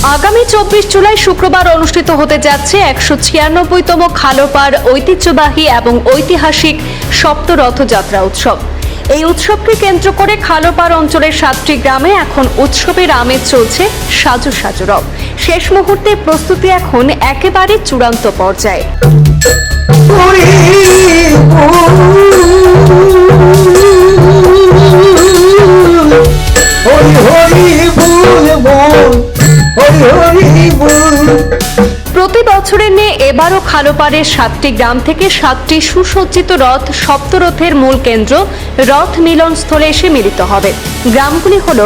আগামী 24 জুলাই শুক্রবার অনুষ্ঠিত হতে যাচ্ছে 196তম খালপাড় ঐতিহ্যবাহী এবং ঐতিহাসিক সপ্ত রথযাত্রা উৎসব। এই উৎসবকে কেন্দ্র করে খালপাড় অঞ্চলের 7টি গ্রামে এখন উৎসবের আমেজ চলছে সাজো সাজো রব। শেষ মুহূর্তে প্রস্তুতি এখন একেবারে চূড়ান্ত পর্যায়ে। প্রতি বছরের ন্যায় এবারও খালপাড়ের 7টি গ্রাম থেকে 7টি সুসজ্জিত রথ সপ্তরথের মূল কেন্দ্র রথ মিলনস্থলে এসে মিলিত হবে। গ্রামগুলি হল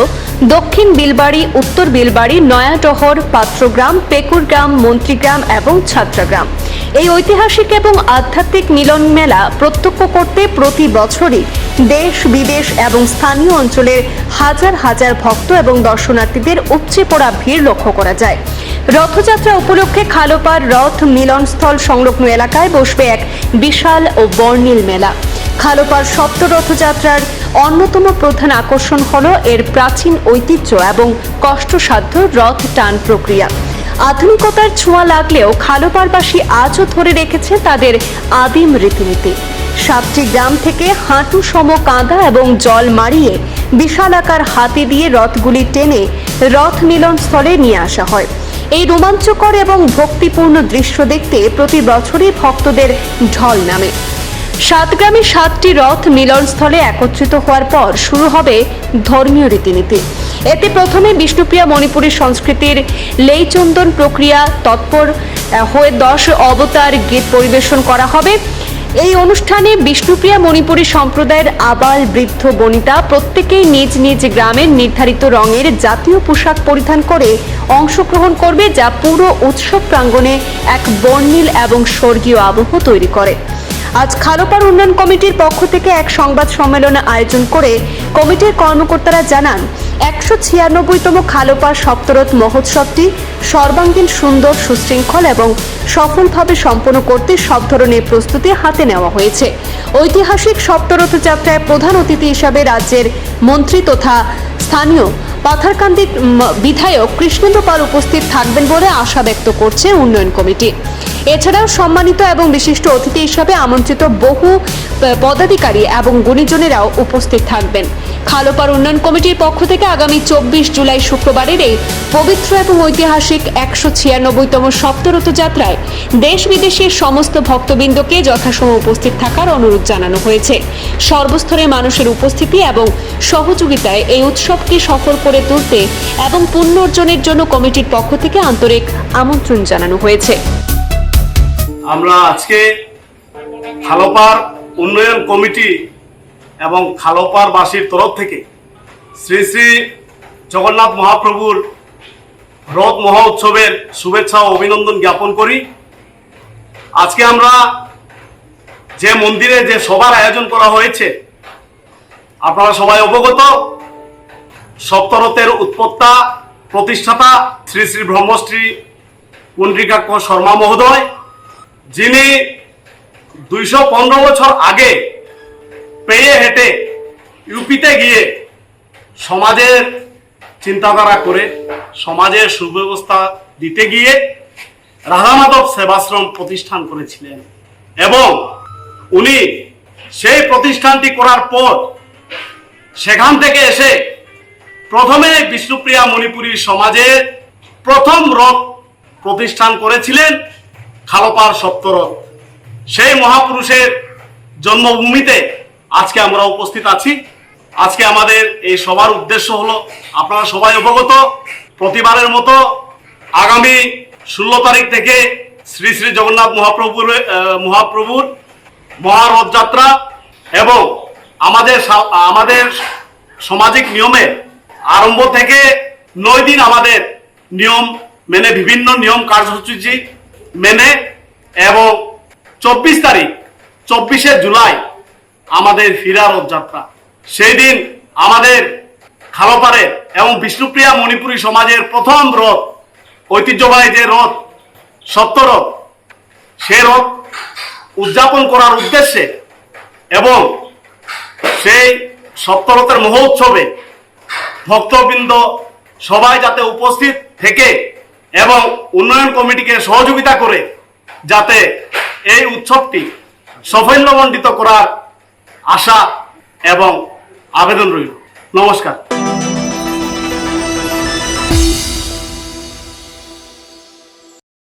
দক্ষিণ বিলবাড়ি, উত্তর বিলবাড়ি, নয়াডহর, পাত্রগ্রাম, পেকুরগ্রাম, মন্ত্রীগ্রাম এবং ছাত্রাগ্রাম। এই ঐতিহাসিক এবং আধ্যাত্মিক মিলন মেলা প্রত্যক্ষ করতে প্রতি বছরই দেশ বিদেশ এবং স্থানীয় অঞ্চলের হাজার হাজার ভক্ত এবং দর্শনার্থীদের উপচে পড়া ভিড় লক্ষ্য করা যায়। রথযাত্রা উপলক্ষে খালপাড় রথ মিলনস্থল সংলগ্ন এলাকায় বসবে এক বিশাল ও বর্ণিল মেলা। খালপাড় সপ্ত রথযাত্রার অন্যতম প্রধান আকর্ষণ হল এর প্রাচীন ঐতিহ্য এবং কষ্টসাধ্য রথ টান প্রক্রিয়া। আধুনিকতার ছোঁয়া লাগলেও খালপাড়বাসী আজও ধরে রেখেছে তাদের আদিম রীতিনীতি। 7টি গ্রাম থেকে হাঁটু সম কাঁদা এবং জল মারিয়ে বিশালাকার হাতি দিয়ে রথগুলি টেনে রথ মিলনস্থলে নিয়ে আসা হয়। এই রোমাঞ্চকর এবং ভক্তিপূর্ণ দৃশ্য দেখতে প্রতি বছরই ভক্তদের ঢল নামে। 7 গ্রামে 7টি রথ মিলনস্থলে একত্রিত হওয়ার পর শুরু হবে ধর্মীয় রীতিনীতি। এতে প্রথমে বিষ্ণুপ্রিয়া মণিপুরী সংস্কৃতির লেইচন্দন প্রক্রিয়া তৎপর হয়ে 10 অবতার গীত পরিবেশন করা হবে। এই অনুষ্ঠানে বিষ্ণুপ্রিয়া মণিপুরী সম্প্রদায়ের আবাল বৃদ্ধ বনিতা প্রত্যেকেই নিজ নিজ গ্রামের নির্ধারিত রঙের জাতীয় পোশাক পরিধান করে অংশগ্রহণ করবে, যা পুরো উৎসব প্রাঙ্গণে এক বর্ণিল এবং স্বর্গীয় আবহ তৈরি করে। আজ খালপাড় উন্নয়ন কমিটির পক্ষ থেকে এক সংবাদ সম্মেলন আয়োজন করে কমিটির কর্মকর্তারা জানান, 196তম খালপাড় সপ্তরথ মহোৎসবটি সর্বাঙ্গীন সুন্দর, সুশৃঙ্খল এবং সফলভাবে সম্পন্ন করতে সব ধরনের প্রস্তুতি হাতে নেওয়া হয়েছে। ঐতিহাসিক সপ্তরথ যাত্রায় প্রধান অতিথি হিসাবে রাজ্যের মন্ত্রী তথা স্থানীয় পাথারকান্দির বিধায়ক কৃষ্ণেন্দ্র পাল উপস্থিত থাকবেন বলে আশা ব্যক্ত করছে উন্নয়ন কমিটি। এছাড়াও সম্মানিত এবং বিশিষ্ট অতিথি হিসাবে আমন্ত্রিত বহু পদাধিকারী এবং গুণীজনেরাও উপস্থিত থাকবেন। খালপাড় উন্নয়ন কমিটির পক্ষ থেকে আগামী 24 জুলাই শুক্রবারের এই পবিত্র এবং ঐতিহাসিক 196তম সপ্তরথ যাত্রায় দেশ বিদেশের সমস্ত ভক্তবৃন্দকে যথাসময়ে উপস্থিত থাকার অনুরোধ জানানো হয়েছে। সর্বস্তরের মানুষের উপস্থিতি এবং সহযোগিতায় এই উৎসবকে সফল করে তুলতে এবং পুণ্য অর্জনের জন্য কমিটির পক্ষ থেকে আন্তরিক আমন্ত্রণ জানানো হয়েছে। আমরা আজকে খালপাড় উন্নয়ন কমিটি এবং খালপাড়বাসীর তরফ থেকে শ্রী শ্রী জগন্নাথ মহাপ্রভুর রথ মহোৎসবের শুভেচ্ছা ও অভিনন্দন জ্ঞাপন করি। আজকে আমরা যে মন্দিরে যে সভার আয়োজন করা হয়েছে, আপনারা সবাই অবগত, সপ্তরথের উৎপত্তা প্রতিষ্ঠাতা শ্রী শ্রী ব্রহ্মশ্রী পুণ্ডরীকাক্ষ শর্মা মহোদয়, যিনি 215 বছর আগে পেয়ে হেঁটে ইউপিতে গিয়ে সমাজের চিন্তাধারা করে সমাজের সুব্যবস্থা দিতে গিয়ে রাধা মাধব সেবাশ্রম প্রতিষ্ঠান করেছিলেন এবং উনি সেই প্রতিষ্ঠানটি করার পর সেখান থেকে এসে প্রথমে বিষ্ণুপ্রিয়া মণিপুরী সমাজের প্রথম রথ প্রতিষ্ঠান করেছিলেন খালপাড় সপ্তরথ। সেই মহাপুরুষের জন্মভূমিতে আজকে আমরা উপস্থিত আছি। আজকে আমাদের এই সবার উদ্দেশ্য হলো, আপনারা সবাই অবগত, প্রতিবারের মতো আগামী 16 তারিখ থেকে শ্রী শ্রী জগন্নাথ মহাপ্রভুর মহারথযাত্রা এবং আমাদের সামাজিক নিয়মে আরম্ভ থেকে 9 দিন আমাদের নিয়ম মেনে, বিভিন্ন নিয়ম কার্যসূচি মেনে এবং 24 তারিখ 24শে জুলাই আমাদের ফিরা রথযাত্রা। সেই দিন আমাদের খালপাড়ে এবং বিষ্ণুপ্রিয়া মণিপুরী সমাজের প্রথম রথ, ঐতিহ্যবাহী যে রথ সপ্তরথ, সে রথ উদযাপন করার উদ্দেশ্যে এবং সেই সপ্তরথের মহোৎসবে ভক্তবৃন্দ সবাই যাতে উপস্থিত থেকে এবং উন্নয়ন কমিটিকে সহযোগিতা করে যাতে এই উৎসবটি সাফল্যমণ্ডিত করার আশা এবং আবেদন রইল। নমস্কার।